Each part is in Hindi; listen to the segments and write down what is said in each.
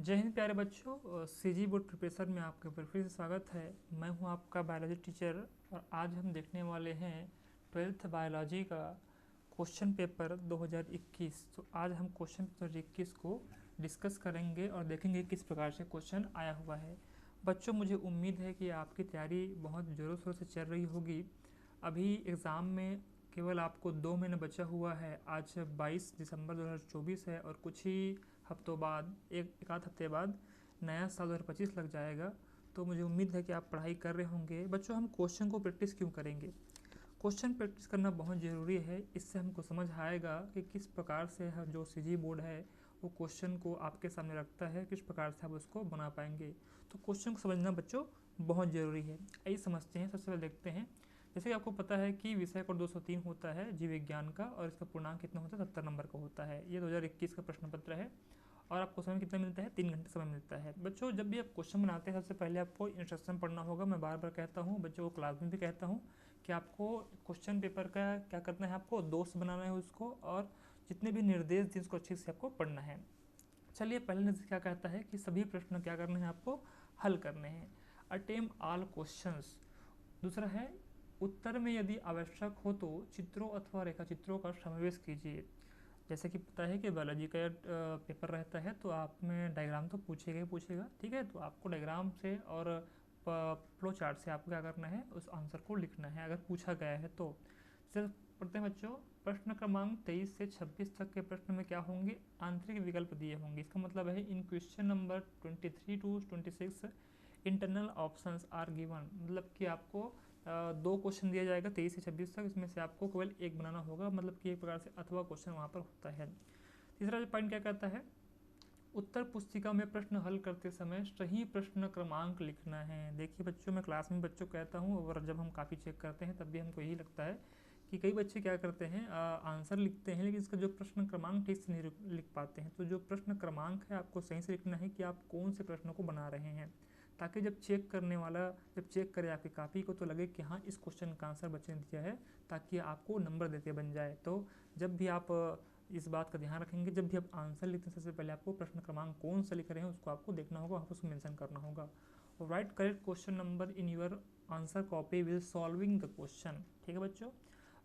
जय हिंद प्यारे बच्चों, सीजी बोर्ड प्रिपरेशन में आपका फिर से स्वागत है। मैं हूं आपका बायोलॉजी टीचर और आज हम देखने वाले हैं 12th बायोलॉजी का क्वेश्चन पेपर 2021। तो आज हम क्वेश्चन पेपर 2021 को डिस्कस करेंगे और देखेंगे किस प्रकार से क्वेश्चन आया हुआ है। बच्चों, मुझे उम्मीद है कि आपकी तैयारी बहुत ज़ोरों शोरों से चल रही होगी। अभी एग्ज़ाम में केवल आपको 2 महीने बचा हुआ है। आज 22 दिसंबर 2024 है और कुछ ही हफ्तों बाद एक आध हफ्ते बाद नया साल 2025 लग जाएगा। तो मुझे उम्मीद है कि आप पढ़ाई कर रहे होंगे। बच्चों, हम क्वेश्चन को प्रैक्टिस क्यों करेंगे? क्वेश्चन प्रैक्टिस करना बहुत ज़रूरी है। इससे हमको समझ आएगा कि किस प्रकार से जो सीजी बोर्ड है वो क्वेश्चन को आपके सामने रखता है, किस प्रकार से आप उसको बना पाएंगे। तो क्वेश्चन को समझना बच्चों बहुत ज़रूरी है। आइए समझते हैं। सबसे पहले देखते हैं। जैसे कि आपको पता है कि विषय कोड 203 होता है जीव विज्ञान का और इसका पूर्णांक कितना होता है? 70 नंबर का होता है। ये 2021 का प्रश्न पत्र है और आपको समय कितना मिलता है? 3 घंटे समय मिलता है। बच्चों, जब भी आप क्वेश्चन बनाते हैं सबसे पहले आपको इंस्ट्रक्शन पढ़ना होगा। मैं बार बार कहता हूँ, बच्चों को क्लास में भी कहता हूँ कि आपको क्वेश्चन पेपर का क्या करना है, आपको दोस्त बनाना है उसको, और जितने भी निर्देश दिए उसको अच्छे से आपको पढ़ना है। चलिए, पहले निर्देश क्या कहता है कि सभी प्रश्न क्या करने हैं, आपको हल करने हैं। Attempt all questions. दूसरा है उत्तर में यदि आवश्यक हो तो चित्रों अथवा रेखाचित्रों का समावेश कीजिए। जैसे कि पता है कि बायोलॉजी का पेपर रहता है तो आप में डायग्राम तो पूछेगा ही पूछेगा, ठीक है। तो आपको डायग्राम से और फ्लो चार्ट से आपको क्या करना है, उस आंसर को लिखना है अगर पूछा गया है तो। सिर्फ पढ़ते हैं बच्चों। प्रश्न क्रमांक 23 से 26 तक के प्रश्न में क्या होंगे? आंतरिक विकल्प दिए होंगे। इसका मतलब है in question number 23 to 26 internal options are given. मतलब कि आपको 2 क्वेश्चन दिया जाएगा 23 से 26 तक, इसमें से आपको केवल एक बनाना होगा। मतलब कि एक प्रकार से अथवा क्वेश्चन वहाँ पर होता है। तीसरा जो पॉइंट क्या कहता है, उत्तर पुस्तिका में प्रश्न हल करते समय सही प्रश्न क्रमांक लिखना है। देखिए बच्चों, मैं क्लास में बच्चों को कहता हूँ और जब हम काफ़ी चेक करते हैं तब भी हमको यही लगता है कि कई बच्चे क्या करते हैं, आंसर लिखते हैं लेकिन इसका जो प्रश्न क्रमांक ठीक से नहीं लिख पाते हैं। तो जो प्रश्न क्रमांक है आपको सही से लिखना है कि आप कौन से प्रश्न को बना रहे हैं, ताकि जब चेक करने वाला जब चेक करे आपकी कापी को तो लगे कि हाँ इस क्वेश्चन का आंसर बच्चे ने दिया है, ताकि आपको नंबर देते बन जाए। तो जब भी आप इस बात का ध्यान रखेंगे, जब भी आप आंसर लिखते हैं सबसे पहले आपको प्रश्न क्रमांक कौन सा लिख रहे हैं उसको आपको देखना होगा, आपको उसको मेंशन करना होगा। और write correct question number in your answer copy will solving the question. ठीक है बच्चों।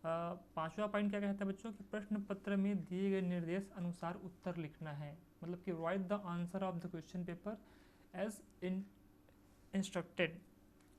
पांचवा पॉइंट क्या कहता है बच्चों कि प्रश्न पत्र में दिए गए निर्देश अनुसार उत्तर लिखना है। मतलब कि write the answer of the question paper as instructed.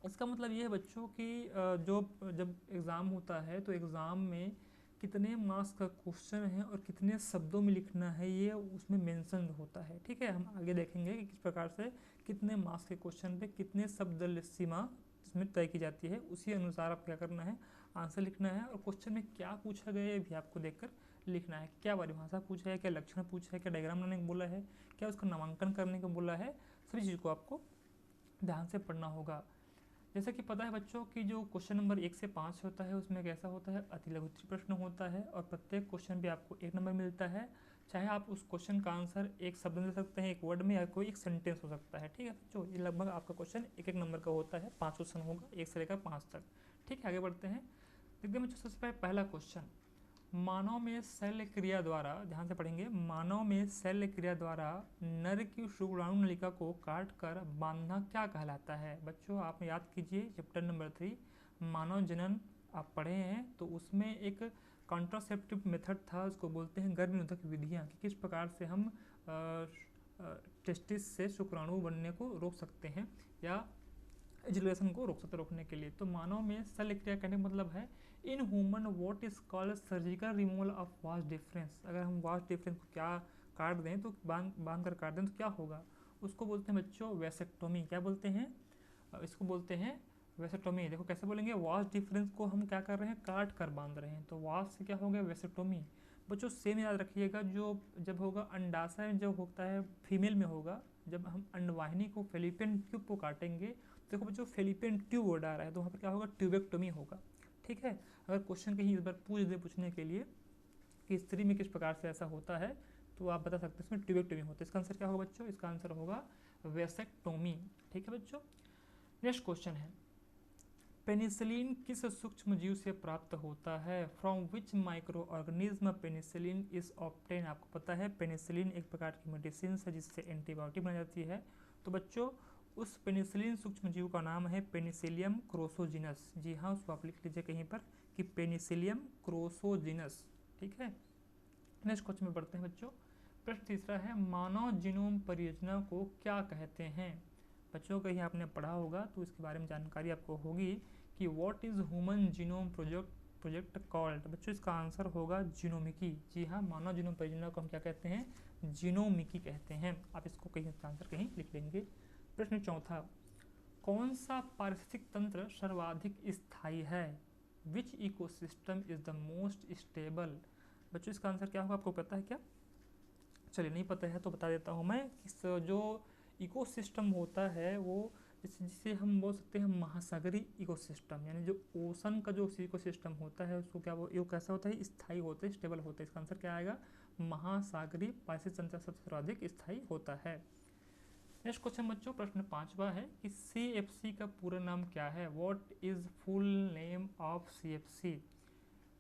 इसका मतलब ये है बच्चों कि जो जब एग्ज़ाम होता है तो एग्ज़ाम में कितने मार्क्स का क्वेश्चन है और कितने शब्दों में लिखना है ये उसमें मेंशन होता है। ठीक है, हम आगे देखेंगे कि किस प्रकार से कितने मार्क्स के क्वेश्चन पे कितने शब्द सीमा इसमें तय की जाती है। उसी अनुसार आप क्या करना है, आंसर लिखना है। और क्वेश्चन में क्या पूछा गया है भी आपको देखकर लिखना है। क्या परिभाषा पूछा है, क्या लक्षण पूछा है, क्या डायग्राम बनाने को बोला है, क्या उसका नामांकन करने को बोला है, सभी चीज़ को आपको ध्यान से पढ़ना होगा। जैसे कि पता है बच्चों कि जो क्वेश्चन नंबर 1 से 5 होता है उसमें कैसा होता है, अति लघुत्तरीय प्रश्न होता है और प्रत्येक क्वेश्चन पे आपको 1 नंबर मिलता है। चाहे आप उस क्वेश्चन का आंसर एक शब्द में दे सकते हैं, एक वर्ड में, या कोई एक सेंटेंस हो सकता है। ठीक है बच्चों, ये लगभग आपका क्वेश्चन 1-1 नंबर का होता है। 5 क्वेश्चन होगा 1 से लेकर 5 तक। ठीक है, आगे बढ़ते हैं। देखते हैं बच्चों, सबसे पहले पहला क्वेश्चन, मानव में शल्य क्रिया द्वारा, ध्यान से पढ़ेंगे, मानव में शल्य क्रिया द्वारा नर की शुक्राणु नलिका को काट कर बांधना क्या कहलाता है? बच्चों आप याद कीजिए चैप्टर नंबर 3 मानव जनन आप पढ़े हैं, तो उसमें एक कॉन्ट्रासेप्टिव मेथड था, उसको बोलते हैं गर्भ निरोधक विधियाँ, कि किस प्रकार से हम टेस्टिस से शुक्राणु बनने को रोक सकते हैं या एजुलेशन को रोकने के लिए। तो मानव में शल्य क्रिया कहने का मतलब है in human what is called surgical removal of vast difference. अगर हम वास्ट डिफरेंस को क्या काट दें तो बांध कर काट दें तो क्या होगा, उसको बोलते हैं बच्चों वैसेक्टोमी। क्या बोलते हैं, इसको बोलते हैं वैसेक्टोमी। देखो कैसे बोलेंगे, वास्ट डिफरेंस को हम क्या कर रहे हैं, काट कर बांध रहे हैं, तो वास्ट से क्या हो गया, वैसेक्टोमी। बच्चों सेम याद रखिएगा, जो जब होगा अंडाशय जो होता है फीमेल में होगा, जब हम अंडवाहिनी को फेलिपियन ट्यूब को काटेंगे, देखो बच्चों फेलिपियन ट्यूब वर्ड आ रहा है तो वहाँ पर क्या होगा, ट्यूबेक्टोमी होगा। ठीक है, अगर क्वेश्चन कहीं इस बार पूछ दे पूछने के लिए कि स्त्री में किस प्रकार से ऐसा होता है तो आप बता सकते हैं इसमें ट्यूबेक्टोमी होता है। इसका आंसर क्या होगा बच्चों, इसका आंसर होगा वैसेक्टोमी। ठीक है बच्चों। नेक्स्ट क्वेश्चन है, पेनिसिलिन किस सूक्ष्म जीव से प्राप्त होता है? From which micro organism penicillin is obtain? आपको पता है पेनिसिलिन एक प्रकार की मेडिसिन है जिससे एंटीबायोटिक बन जाती है। तो बच्चों उस पेनिसिलिन सूक्ष्म जीव का नाम है पेनिसिलियम क्रोसोजिनस। जी हाँ, उसको आप लिख लीजिए कहीं पर कि पेनिसिलियम क्रोसोजिनस। ठीक है, नेक्स्ट क्वेश्चन में पढ़ते हैं बच्चों। प्रश्न तीसरा है, मानव जीनोम परियोजना को क्या कहते हैं? बच्चों कहीं आपने पढ़ा होगा तो इसके बारे में जानकारी आपको होगी कि what is human genome project called? बच्चों इसका आंसर होगा जीनोमिकी। जी हाँ, मानव जीनोम परियोजना को हम क्या कहते हैं? जीनोमिकी कहते हैं। आप इसको कहीं आंसर कहीं लिख लेंगे। प्रश्न चौथा, कौन सा पारिस्थितिक तंत्र सर्वाधिक स्थायी है? Which ecosystem is the most stable? बच्चों इसका आंसर क्या होगा, आपको पता है क्या? चलिए नहीं पता है तो बता देता हूँ मैं। इस जो इकोसिस्टम होता है वो जिसे हम बोल सकते हैं महासागरीय इकोसिस्टम, यानी जो ओशन का जो इकोसिस्टम होता है उसको क्या वो कैसा होता है? स्थायी होता है, स्टेबल होता है। इसका आंसर क्या आएगा? महासागरीय पारिस्थितिक तंत्र सबसे सर्वाधिक स्थायी होता है। नेक्स्ट क्वेश्चन बच्चों, प्रश्न पांचवा है कि CFC का पूरा नाम क्या है? What is full name of CFC?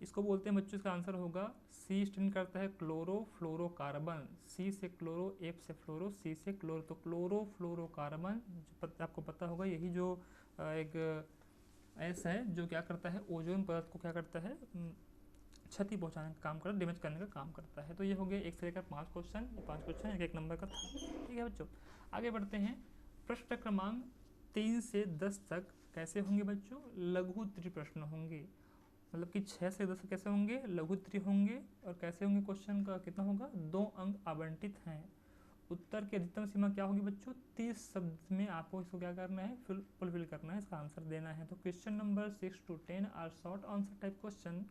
इसको बोलते हैं बच्चों, इसका आंसर होगा C स्टैंड करता है क्लोरोफ्लोरोकार्बन। C से क्लोरो, F से फ्लोरो, C से क्लोरो, तो क्लोरोफ्लोरोकार्बन। आपको पता होगा यही जो एक S है जो क्या करता है? ओजोन परत को क्या करता है? क्षति पहुंचाने का काम करता है, डैमेज करने का काम करता है। तो ये हो गया 1 से लेकर 5 क्वेश्चन, ये 5 क्वेश्चन एक नंबर का था। ठीक है बच्चों, आगे बढ़ते हैं। प्रश्न क्रमांक 3 से 10 तक कैसे होंगे बच्चों? लघु त्रि प्रश्न होंगे, मतलब कि 6 से 10 कैसे होंगे? लघु त्रि होंगे। और कैसे होंगे? क्वेश्चन का कितना होगा? 2 अंक आवंटित हैं। उत्तर की अधिकतम सीमा क्या होगी बच्चों? 30 शब्द में आपको इसको क्या करना है? फुलफिल करना है, इसका आंसर देना है। तो question number 6 to 10 are short answer type question.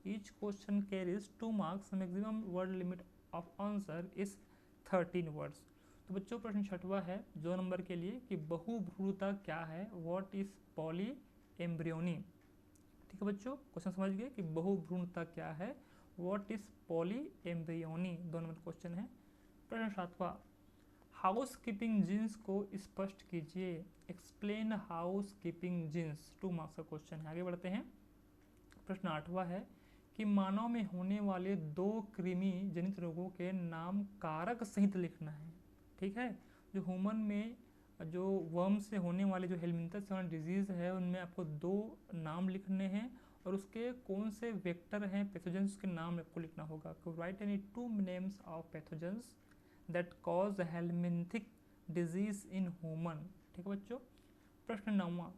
Each question carries 2 marks. Maximum word limit of answer is 13 words. तो बच्चों प्रश्न छठवा है 2 नंबर के लिए कि बहुभ्रूणता क्या है? What is poly embryony? ठीक है बच्चों, क्वेश्चन समझ गए कि बहुभ्रूणता क्या है? व्हाट इज पॉली एम्ब्रियोनी, 2 नंबर क्वेश्चन है। प्रश्न सातवां, हाउस कीपिंग जीन्स को स्पष्ट कीजिए। Explain housekeeping genes, 2 marks का क्वेश्चन है। आगे बढ़ते हैं। प्रश्न आठवां है कि मानव में होने वाले 2 कृमि जनित रोगों के नाम कारक सहित लिखना है। ठीक है, जो ह्यूमन में जो वर्म से होने वाले जो हेलमिंथस से वाला डिजीज़ है उनमें आपको 2 नाम लिखने हैं और उसके कौन से वेक्टर हैं पैथोजेंस के नाम आपको लिखना होगा। Right any 2 names of pathogens that cause helminthic disease in human. ठीक है बच्चों। प्रश्न 9वां,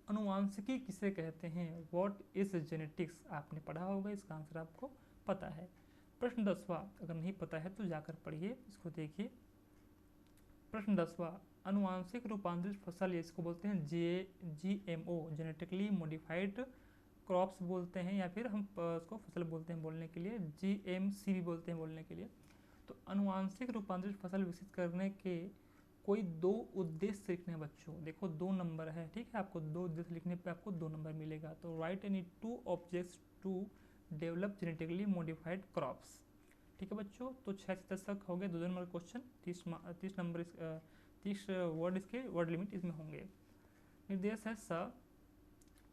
अनुवांशिकी किसे कहते हैं? What is genetics? आपने पढ़ा होगा, इसका आंसर आपको पता है। प्रश्न 10वां, अगर नहीं पता है तो जाकर पढ़िए, इसको देखिए। प्रश्न 10वां, अनुवांशिक रूपांतरित फसल, इसको बोलते हैं GMO, जेनेटिकली मॉडिफाइड क्रॉप्स बोलते हैं, या फिर हम इसको फसल बोलते हैं बोलने के लिए, GMC भी बोलते हैं बोलने के लिए। तो अनुवांशिक रूपांतरित फसल विकसित करने के कोई 2 उद्देश्य लिखने हैं बच्चों। देखो 2 नंबर है, ठीक है, आपको 2 उद्देश्य लिखने पे आपको 2 नंबर मिलेगा। तो write any 2 objects to develop genetically modified crops. ठीक है बच्चों, तो 6 से 10 तक हो गए 2 नंबर क्वेश्चन। 30 नंबर 30 वर्ड इसके वर्ड लिमिट इसमें होंगे। निर्देश है स।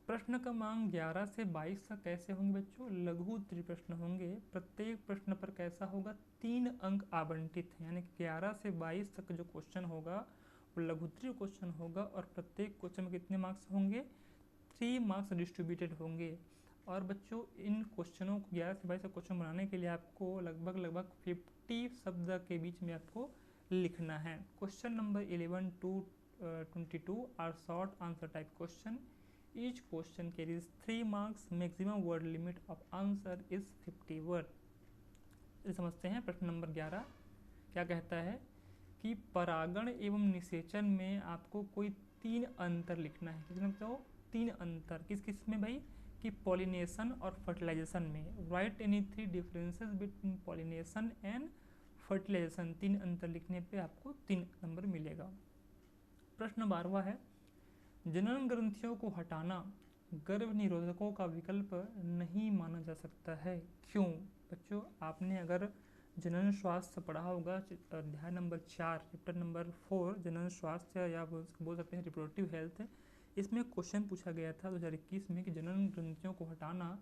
प्रश्न क्रमांक 11 से 22 तक कैसे होंगे बच्चों? लघु त्रिप्रश्न होंगे। प्रत्येक प्रश्न पर कैसा होगा? 3 अंक आवंटित हैं, यानी कि 11 से 22 तक जो क्वेश्चन होगा वो लघु त्रि क्वेश्चन होगा और प्रत्येक क्वेश्चन में कितने मार्क्स होंगे? 3 मार्क्स डिस्ट्रीब्यूटेड होंगे। और बच्चों इन क्वेश्चनों को 11 से 22 क्वेश्चन बनाने के लिए आपको लगभग 50 शब्द के बीच में आपको लिखना है। Question number 11 to 22 are short answer type question. Each question carries 3 marks. Maximum word limit of answer is 50 word. समझते हैं प्रश्न नंबर 11 क्या कहता है कि परागण एवं निषेचन में आपको कोई 3 अंतर लिखना है। किसमें बताओ? 3 अंतर किस किस में भाई? कि पॉलिनेशन और फर्टिलाइजेशन में। Write any 3 differences between pollination and fertilisation. 3 अंतर लिखने पे आपको 3 नंबर मिलेगा। प्रश्न 12वां है, जनन ग्रंथियों को हटाना गर्भ निरोधकों का विकल्प नहीं माना जा सकता है, क्यों? बच्चों आपने अगर जनन स्वास्थ्य पढ़ा होगा अध्याय नंबर 4 चैप्टर नंबर 4 जनन स्वास्थ्य, या बोल सकते हैं रिप्रोडक्टिव हेल्थ, इसमें क्वेश्चन पूछा गया था 2021 में कि जनन ग्रंथियों को हटाना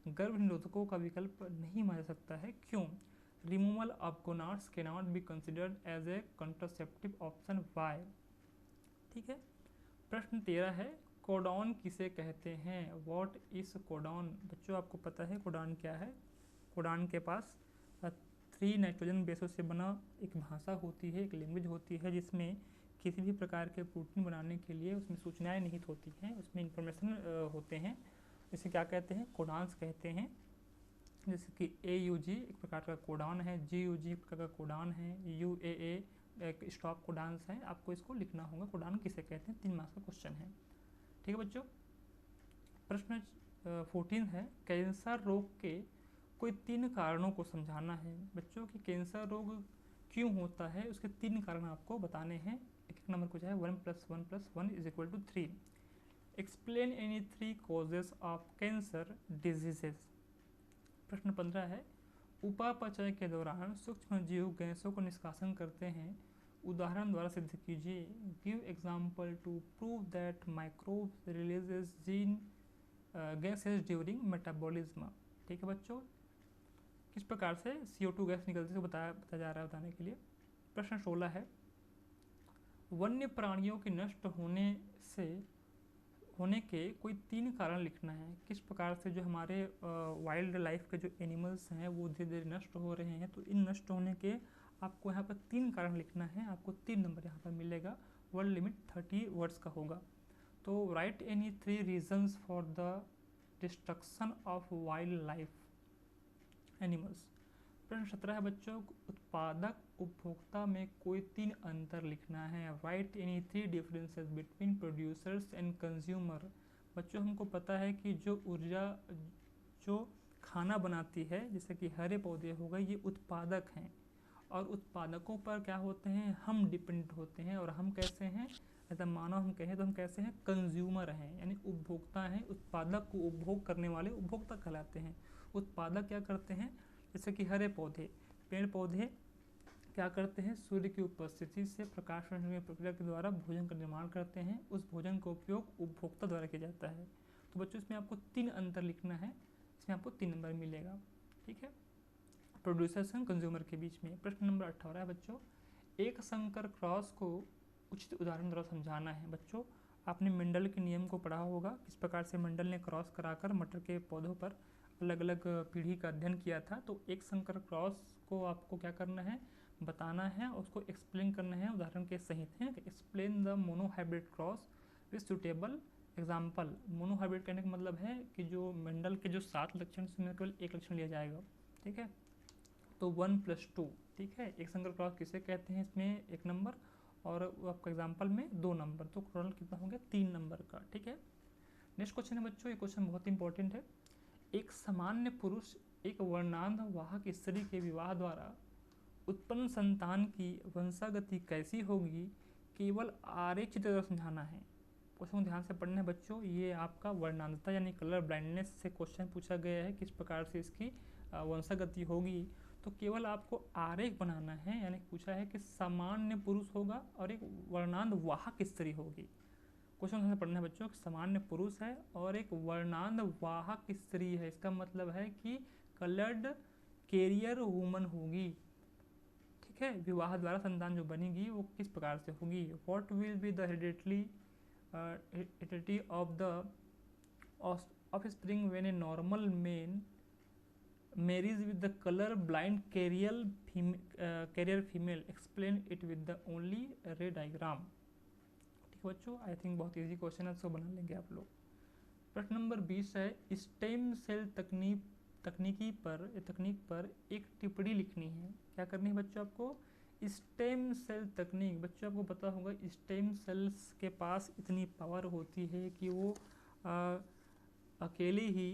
गर्भ निरोधकों का विकल्प नहीं माना जा सकता है, क्यों? Removal of gonads can not be considered as a contraceptive option, why? ठीक है। प्रश्न 13 है, कोडॉन किसे कहते हैं? What is codon? बच्चों आपको पता है कोडॉन क्या है? कोडॉन के पास 3 नाइट्रोजन बेसों से बना एक भाषा होती है, एक लैंग्वेज होती है, जिसमें किसी भी प्रकार के प्रोटीन बनाने के लिए उसमें सूचनाएं निहित होती हैं, उसमें इंफॉर्मेशन होते हैं, इसे क्या कहते हैं? कोडान्स कहते हैं। जैसे कि AUG एक प्रकार का कोडान है, GUG एक प्रकार का कोडान है, UAA एक स्टॉप कोडान्स है। आपको इसको लिखना होगा, कोडान किसे कहते हैं, 3 मार्क्स का क्वेश्चन है। ठीक है बच्चों। प्रश्न 14 है, कैंसर रोग के कोई 3 कारणों को समझाना है। बच्चों की कैंसर रोग क्यों होता है, उसके 3 कारण आपको बताने हैं। एक नंबर को चाहे 1 + 1 + 1 = 3। Explain any 3 causes of cancer diseases. प्रश्न 15 है, उपापचय के दौरान सूक्ष्म जीव गैसों को निष्कासन करते हैं, उदाहरण द्वारा सिद्ध कीजिए। Give example to prove that microbes releases gene gases during metabolism. ठीक है बच्चों, किस प्रकार से CO2 गैस निकलती है बताया जा रहा है बताने के लिए। प्रश्न 16 है, वन्य प्राणियों के नष्ट होने के कोई 3 कारण लिखना है। किस प्रकार से जो हमारे वाइल्ड लाइफ के जो एनिमल्स हैं वो धीरे धीरे नष्ट हो रहे हैं, तो इन नष्ट होने के आपको यहाँ पर 3 कारण लिखना है। आपको 3 नंबर यहाँ पर मिलेगा। वर्ड लिमिट 30 वर्ड्स का होगा। तो write any 3 reasons for the destruction of wild life animals. प्रश्न 17 है बच्चों, उत्पादक उपभोक्ता में कोई 3 अंतर लिखना है। Write any 3 differences between producers and consumer. बच्चों हमको पता है कि जो ऊर्जा जो खाना बनाती है, जैसे कि हरे पौधे हो गए, ये उत्पादक हैं, और उत्पादकों पर क्या होते हैं, हम डिपेंड होते हैं। और हम कैसे हैं, ऐसा मानव हम कहें तो हम कैसे हैं, कंज्यूमर हैं, यानी उपभोक्ता हैं। उत्पादक को उपभोग करने वाले उपभोक्ता कहलाते हैं। उत्पादक क्या करते हैं, जैसे कि हरे पौधे, पेड़ पौधे क्या करते हैं, सूर्य की उपस्थिति से प्रकाश की प्रक्रिया के द्वारा भोजन का निर्माण करते हैं। उस भोजन का उपयोग उपभोक्ता द्वारा किया जाता है। तो बच्चों इसमें आपको 3 अंतर लिखना है, इसमें आपको 3 नंबर मिलेगा। ठीक है, प्रोड्यूसर्स एंड कंज्यूमर के बीच में। प्रश्न नंबर 18 है बच्चों, एक संकर क्रॉस को उचित उदाहरण द्वारा समझाना है। बच्चों आपने मेंडल के नियम को पढ़ा होगा, किस प्रकार से मेंडल ने क्रॉस कराकर मटर के पौधों पर अलग अलग पीढ़ी का अध्ययन किया था। तो एक संकर क्रॉस को आपको क्या करना है, बताना है, उसको एक्सप्लेन करना है उदाहरण के सहित है। Explain the monohybrid cross with suitable example. Monohybrid कहने का मतलब है कि जो मेंडल के जो 7 लक्षण उसमें केवल 1 लक्षण लिया जाएगा। ठीक है, तो 1 + 2। ठीक है, एक संकर क्रॉस किसे कहते हैं, इसमें 1 नंबर, और आपका एग्जाम्पल में 2 नंबर, तो टोटल कितना हो गया, 3 नंबर का। ठीक है, नेक्स्ट क्वेश्चन है बच्चों, ये क्वेश्चन बहुत इंपॉर्टेंट है। एक सामान्य पुरुष एक वर्णांध वाहक स्त्री के विवाह द्वारा उत्पन्न संतान की वंशागति कैसी होगी, केवल आरेख चित्र द्वारा समझाना है। क्वेश्चन ध्यान से पढ़ना है बच्चों। ये आपका वर्णांधता यानी कलर ब्लाइंडनेस से क्वेश्चन पूछा गया है, किस प्रकार से इसकी वंशागति होगी। तो केवल आपको आरेख बनाना है, यानी पूछा है कि सामान्य पुरुष होगा और एक वर्णांध वाहक स्त्री होगी। क्वेश्चन ध्यान से पढ़ना है बच्चों, सामान्य पुरुष है और एक वर्णांध वाहक स्त्री है, इसका मतलब है कि कलर्ड कैरियर वुमन होगी। ठीक है, विवाह द्वारा संतान जो बनेगी वो किस प्रकार से होगी। What will be the heredity of the offspring when a normal man marriage with the colour blind carrier female. Explain it with the only रे डायग्राम। ठीक है बच्चों, आई थिंक बहुत इजी क्वेश्चन है, इसको बना लेंगे आप लोग। प्रश्न नंबर 20 है, स्टेम सेल तकनीक पर एक टिप्पणी लिखनी है। क्या करनी है बच्चों आपको, स्टेम सेल तकनीक। बच्चों आपको पता होगा स्टेम सेल्स के पास इतनी पावर होती है कि वो अकेले ही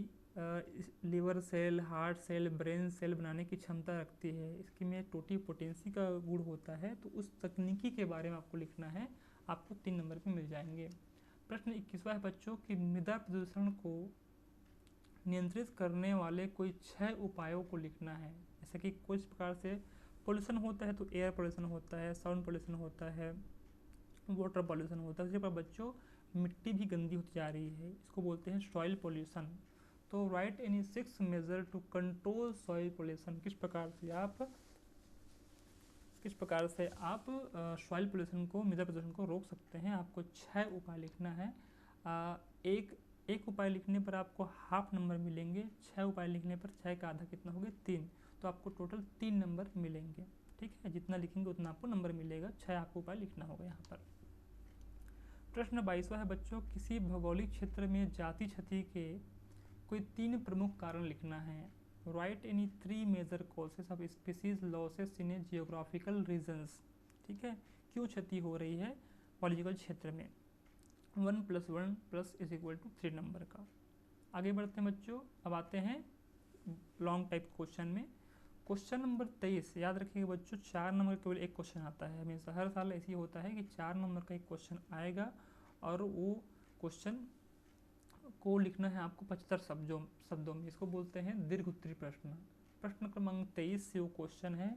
liver cell, heart cell, brain cell बनाने की क्षमता रखती है। इसकी में टोटीपोटेंसी का गुण होता है। तो उस तकनीकी के बारे में आपको लिखना है, आपको 3 नंबर पे मिल जाएंगे। प्रश्न 21वां है बच्चों कि मृदा प्रदूषण को नियंत्रित करने वाले कोई 6 उपायों को लिखना है। जैसे कि कुछ प्रकार से पोल्यूशन होता है, तो एयर पोल्यूशन होता है, साउंड पोल्यूशन होता है, वाटर पोल्यूशन होता है। उसी पर बच्चों मिट्टी भी गंदी होती जा रही है, इसको बोलते हैं सॉइल पोल्यूशन। तो write any 6 major to control soil pollution. किस प्रकार से आप सॉइल पोल्यूशन को, मृदा प्रदूषण को रोक सकते हैं। आपको 6 उपाय लिखना है। एक उपाय लिखने पर आपको हाफ नंबर मिलेंगे, 6 उपाय लिखने पर 6 का आधा कितना हो गया 3, तो आपको टोटल 3 नंबर मिलेंगे। ठीक है, जितना लिखेंगे उतना आपको नंबर मिलेगा। 6 आपको उपाय लिखना होगा यहाँ पर। प्रश्न 22वां है बच्चों, किसी भौगोलिक क्षेत्र में जाति क्षति के कोई 3 प्रमुख कारण लिखना है। Write any 3 major causes of species losses in a geographical regions. ठीक है, क्यों क्षति हो रही है पॉलिटिकल क्षेत्र में। 1 + 1 + 3 नंबर का। आगे बढ़ते हैं बच्चों, अब आते हैं लॉन्ग टाइप क्वेश्चन में। क्वेश्चन नंबर 23, याद रखिएगा बच्चों 4 नंबर केवल एक क्वेश्चन आता है हमेशा, हर साल ऐसे ही होता है कि 4 नंबर का एक क्वेश्चन आएगा और वो क्वेश्चन को लिखना है आपको 75 शब्दों में। इसको बोलते हैं दीर्घ उत्तरीय प्रश्न। प्रश्न क्रमांक 23 से वो क्वेश्चन है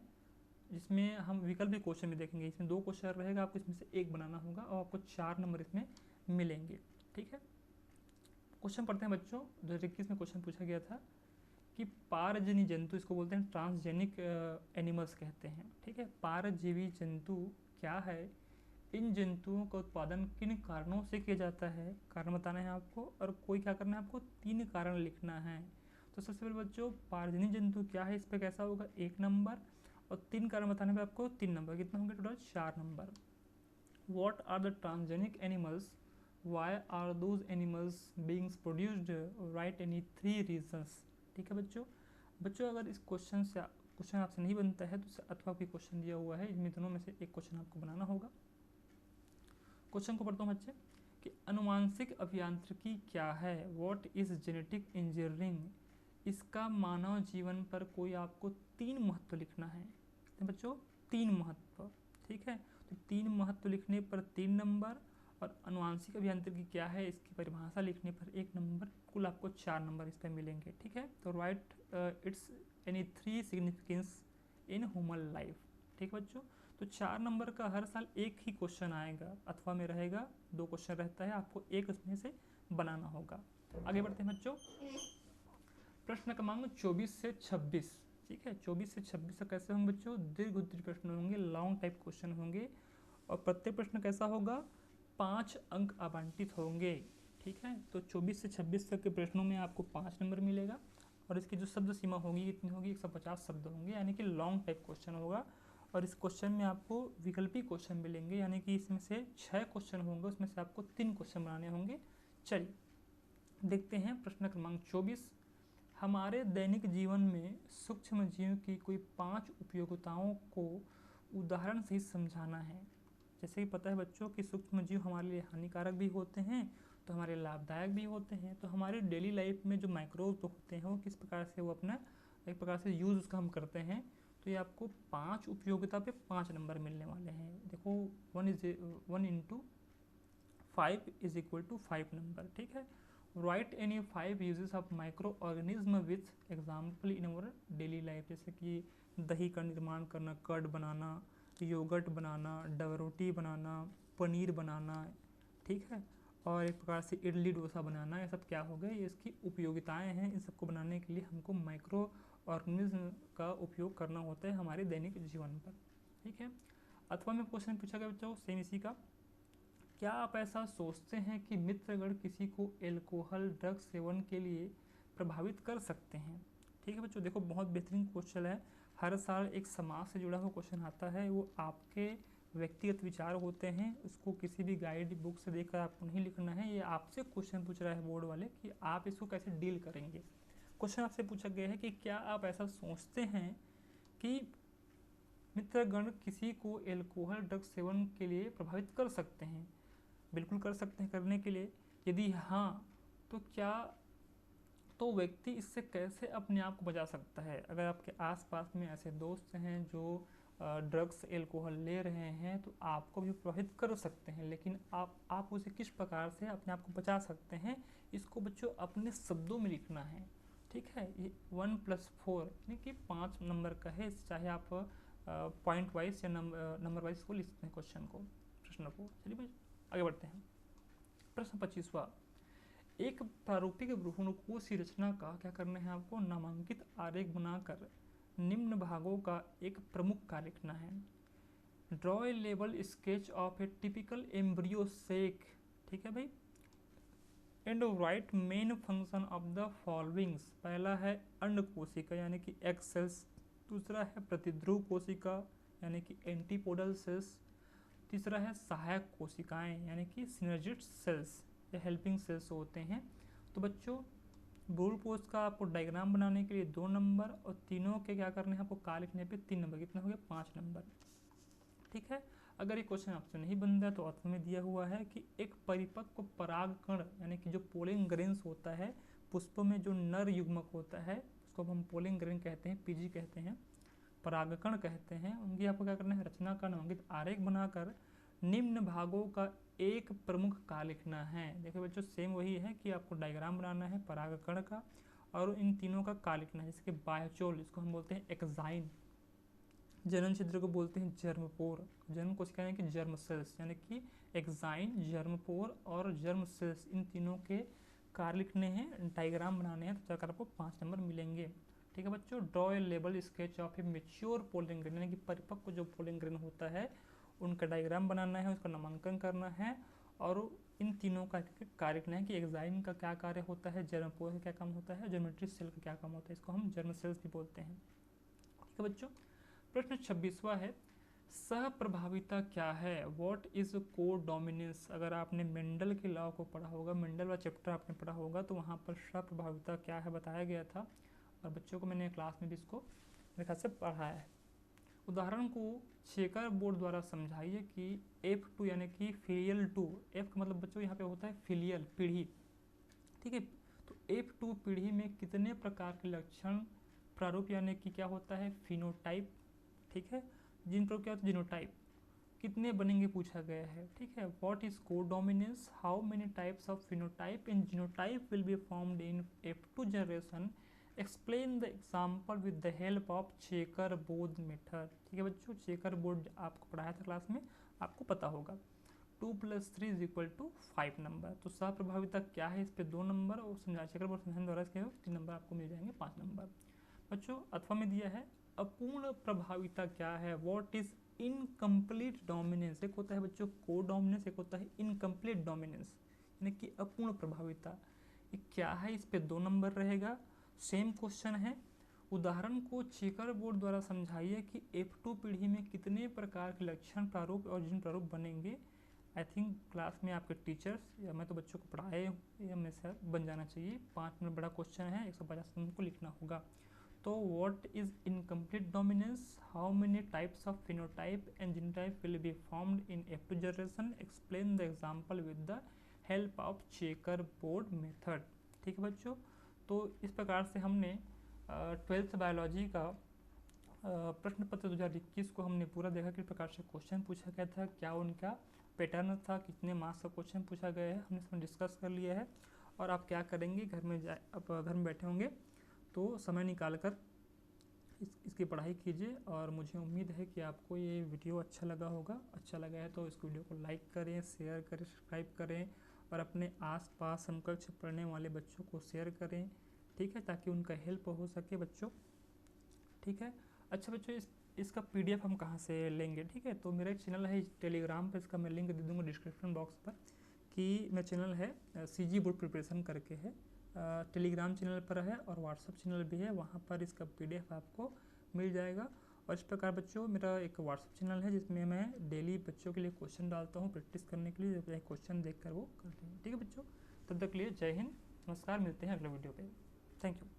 जिसमें हम विकल्प क्वेश्चन भी देखेंगे। इसमें 2 क्वेश्चन रहेगा, आपको इसमें से एक बनाना होगा और आपको 4 नंबर इसमें मिलेंगे। ठीक है, क्वेश्चन पढ़ते हैं बच्चों। 2021 में क्वेश्चन पूछा गया था कि पारजीवी जंतु, इसको बोलते हैं ट्रांसजेनिक एनिमल्स कहते हैं। ठीक है, पारजीवी जंतु क्या है, इन जंतुओं का उत्पादन किन कारणों से किया जाता है, कारण बताना है आपको, और कोई क्या करना है आपको 3 कारण लिखना है। तो सबसे पहले बच्चों पारजीवी जंतु क्या है, इस पर कैसा होगा 1 नंबर, और 3 कारण बताने पे आपको 3 नंबर। कितना होंगे टोटल 4 नंबर। What are the transgenic animals, why are those animals being produced, write any 3 reasons. ठीक है बच्चों अगर इस क्वेश्चन आपसे नहीं बनता है तो अथवा भी क्वेश्चन दिया हुआ है, इनमें दोनों में से एक क्वेश्चन आपको बनाना होगा। क्वेश्चन को पढ़ता हूँ बच्चे कि अनुवांशिक अभियांत्रिकी क्या है, व्हाट इज जेनेटिक इंजीनियरिंग। इसका मानव जीवन पर कोई आपको 3 महत्व लिखना है। तो बच्चों 3 महत्व, ठीक है, तो 3 महत्व लिखने पर 3 नंबर, और अनुवांशिक अभियांत्रिकी क्या है इसकी परिभाषा लिखने पर 1 नंबर, कुल आपको 4 नंबर इस पर मिलेंगे। ठीक है, तो right it's any 3 significance in human life. ठीक है बच्चों, तो 4 नंबर का हर साल एक ही क्वेश्चन आएगा, अथवा में रहेगा 2 क्वेश्चन रहता है, आपको एक उसमें से बनाना होगा। आगे बढ़ते हैं बच्चों, प्रश्न क्रमांक 24 से 26। ठीक है, 24 से 26 तक कैसे होंगे बच्चों, दीर्घ उत्तरीय प्रश्न होंगे, लॉन्ग टाइप क्वेश्चन होंगे, और प्रत्येक प्रश्न कैसा होगा 5 अंक आवंटित होंगे। ठीक है, तो 24 से 26 तक के प्रश्नों में आपको 5 नंबर मिलेगा, और इसकी जो शब्द सीमा होगी कितनी होगी 150 शब्द होंगे, यानी कि लॉन्ग टाइप क्वेश्चन होगा। और इस क्वेश्चन में आपको विकल्पी क्वेश्चन मिलेंगे, यानी कि इसमें से 6 क्वेश्चन होंगे, उसमें से आपको 3 क्वेश्चन बनाने होंगे। चलिए देखते हैं प्रश्न क्रमांक 24। हमारे दैनिक जीवन में सूक्ष्म जीव की कोई 5 उपयोगिताओं को उदाहरण से ही समझाना है। जैसे कि पता है बच्चों कि सूक्ष्म जीव हमारे लिए हानिकारक भी होते हैं तो हमारे लाभदायक भी होते हैं। तो हमारे डेली लाइफ में जो माइक्रोब्स होते हैं वो किस प्रकार से वो अपना एक प्रकार से यूज़ उसका हम करते हैं। तो ये आपको 5 उपयोगिता पे 5 नंबर मिलने वाले हैं। देखो 1 × 5 = 5 नंबर। ठीक है, write any 5 uses of micro organism with example in our daily life. जैसे कि दही का निर्माण करना, कर्ड बनाना, योगर्ट बनाना, डबरोटी बनाना, पनीर बनाना, ठीक है, और एक प्रकार से इडली डोसा बनाना, ये सब क्या हो गए, ये इसकी उपयोगिताएं हैं। इन सबको बनाने के लिए हमको माइक्रो ऑर्गेनिज्म का उपयोग करना होता है हमारे दैनिक जीवन पर। ठीक है, अथवा में क्वेश्चन पूछा गया बच्चों सेम इसी का, क्या आप ऐसा सोचते हैं कि मित्रगण किसी को एल्कोहल ड्रग सेवन के लिए प्रभावित कर सकते हैं। ठीक है बच्चों, देखो बहुत बेहतरीन क्वेश्चन है, हर साल एक समाज से जुड़ा हुआ क्वेश्चन आता है, वो आपके व्यक्तिगत विचार होते हैं, उसको किसी भी गाइड बुक से देखकर आपको नहीं लिखना है, ये आपसे क्वेश्चन पूछ रहा है बोर्ड वाले कि आप इसको कैसे डील करेंगे। क्वेश्चन आपसे पूछा गया है कि क्या आप ऐसा सोचते हैं कि मित्रगण किसी को एल्कोहल ड्रग सेवन के लिए प्रभावित कर सकते हैं। बिल्कुल कर सकते हैं करने के लिए, यदि हाँ तो क्या, तो व्यक्ति इससे कैसे अपने आप को बचा सकता है। अगर आपके आसपास में ऐसे दोस्त हैं जो ड्रग्स एल्कोहल ले रहे हैं तो आपको भी प्रभावित कर सकते हैं, लेकिन आप उसे किस प्रकार से अपने आप को बचा सकते हैं, इसको बच्चों अपने शब्दों में लिखना है। ठीक है, ये 1 + 4 यानी कि 5 नंबर का है, चाहे आप पॉइंट वाइज या नंबर वाइज को लिख सकते हैं क्वेश्चन को, प्रश्न को। चलिए आगे बढ़ते हैं। प्रश्न 25वां, एक प्रारूपिक बहुकोशी रचना का क्या करना है आपको, नामांकित आरेख बनाकर निम्न भागों का एक प्रमुख कार्य लिखना है। Draw a level sketch of A typical embryo sac, ठीक है भाई, and right main function of the followings. पहला है अंड कोशिका यानी कि एग सेल्स, दूसरा है प्रतिध्रुव कोशिका यानी कि एंटीपोडल सेल्स, तीसरा है सहायक कोशिकाएं यानी कि सिनर्जिस्ट सेल्स या हेल्पिंग सेल्स होते हैं। तो बच्चों ब्रूल पोस्ट का आपको डायग्राम बनाने के लिए 2 नंबर और तीनों के क्या करने हैं आपको का लिखने पे 3 नंबर, कितना हो गया 5 नंबर, ठीक है। अगर ये क्वेश्चन आपसे नहीं बनता तो अर्थ में दिया हुआ है कि एक परिपक्व परागकण यानी कि जो पोलिंग ग्रेन्स होता है, पुष्पों में जो नर युग्मक होता है उसको हम पोलिंग ग्रेन कहते हैं, पीजी कहते हैं, परागकण कहते हैं, उनकी आपको क्या करना है रचना का नामांकित आरेख बनाकर निम्न भागों का एक प्रमुख का लिखना है। देखो बच्चों सेम वही है कि आपको डायग्राम बनाना है परागकण का और इन तीनों का लिखना है। जैसे कि बायोचोल, इसको हम बोलते हैं एक्साइन, जनन छिद्र को बोलते हैं जर्मपोर, जनन कोशिकाएं कि जर्म सेल्स यानी कि एक्साइन, जर्मपोर और जर्म सेल्स, इन तीनों के कार्य लिखने हैं, डायग्राम बनाने हैं, तो आपको 5 नंबर मिलेंगे, ठीक है बच्चों। Draw a level sketch of a mature polling grain यानी कि परिपक्व जो पोलिंग ग्रेन होता है उनका डायग्राम बनाना है, उसका नामांकन करना है और इन तीनों का कार्य लिखना है कि एक्साइन का क्या कार्य होता है, जर्मपोर का क्या काम होता है, जर्मेट्री सेल का क्या काम होता है, इसको हम जर्म सेल्स भी बोलते हैं, ठीक है बच्चों। प्रश्न 26वां है, सहप्रभाविता क्या है, व्हाट इज को डोमिनेंस। अगर आपने मेंडल के लॉ को पढ़ा होगा, मेंडल वाला चैप्टर आपने पढ़ा होगा तो वहाँ पर सहप्रभाविता क्या है बताया गया था और बच्चों को मैंने क्लास में भी इसको मेरे ख्याल से पढ़ाया है। उदाहरण को चेकर बोर्ड द्वारा समझाइए कि F2 यानी कि फिलियल 2, F का मतलब बच्चों यहाँ पे होता है फिलियल पीढ़ी, ठीक है। तो F2 पीढ़ी में कितने प्रकार के लक्षण प्रारूप यानी कि क्या होता है फिनोटाइप, ठीक है, जिन पर क्या होता है जीनोटाइप, कितने बनेंगे पूछा गया है, ठीक है। What is codominance, how many types of phenotype and genotype will be formed in F2 generation, explain the example with the help of checker board method, ठीक है बच्चों। चेकर बोर्ड आपको पढ़ाया था क्लास में, आपको पता होगा। 2 + 3 = 5 नंबर। तो सहप्रभाविता क्या है, इस पे 2 नंबर और चेकर बोर्ड समझाने द्वारा इसके 3 नंबर आपको मिल जाएंगे, 5 नंबर बच्चों। अथवा में दिया है अपूर्ण प्रभाविता क्या है, व्हाट इज इनकम्प्लीट डोमिनेंस। एक होता है बच्चों को डोमिनेंस, एक होता है इनकम्प्लीट डोमिनेंस यानी कि अपूर्ण प्रभाविता, ये क्या है, इस पे 2 नंबर रहेगा। सेम क्वेश्चन है, उदाहरण को चेकर बोर्ड द्वारा समझाइए कि F2 पीढ़ी में कितने प्रकार के लक्षण प्रारूप और जिन प्रारूप बनेंगे। आई थिंक क्लास में आपके टीचर्स या मैं तो बच्चों को पढ़ाए या मेरे से बन जाना चाहिए। 5 मिनट बड़ा क्वेश्चन है, 150 नंबर को लिखना होगा। तो what is incomplete dominance, how many types of phenotype and genotype will be formed in F2 generation, explain the example with the help of checker board method, ठीक है बच्चों। तो इस प्रकार से हमने 12th बायोलॉजी का प्रश्न पत्र 2021 को हमने पूरा देखा किस प्रकार से क्वेश्चन पूछा गया था, क्या उनका पैटर्न था, कितने मार्क्स का क्वेश्चन पूछा गया है, हमने इसमें डिस्कस कर लिया है। और आप क्या करेंगे घर में जाए, आप घर में बैठे होंगे तो समय निकाल कर इसकी पढ़ाई कीजिए। और मुझे उम्मीद है कि आपको ये वीडियो अच्छा लगा होगा। अच्छा लगा है तो इस वीडियो को लाइक करें, शेयर करें, सब्सक्राइब करें और अपने आसपास समकक्ष पढ़ने वाले बच्चों को शेयर करें, ठीक है, ताकि उनका हेल्प हो सके बच्चों, ठीक है। अच्छा बच्चों इसका PDF हम कहाँ से लेंगे, ठीक है। तो मेरा एक चैनल है टेलीग्राम पर, इसका मैं लिंक दे दूँगा डिस्क्रिप्शन बॉक्स पर कि मेरा चैनल है CG बोर्ड प्रिपरेशन करके है, टेलीग्राम चैनल पर है और व्हाट्सअप चैनल भी है, वहाँ पर इसका PDF आपको मिल जाएगा। और इस प्रकार बच्चों मेरा एक व्हाट्सअप चैनल है जिसमें मैं डेली बच्चों के लिए क्वेश्चन डालता हूँ प्रैक्टिस करने के लिए, क्वेश्चन देखकर वो करते हैं, ठीक है बच्चों। तब तक के लिए जय हिंद, नमस्कार, मिलते हैं अगले वीडियो पे, थैंक यू।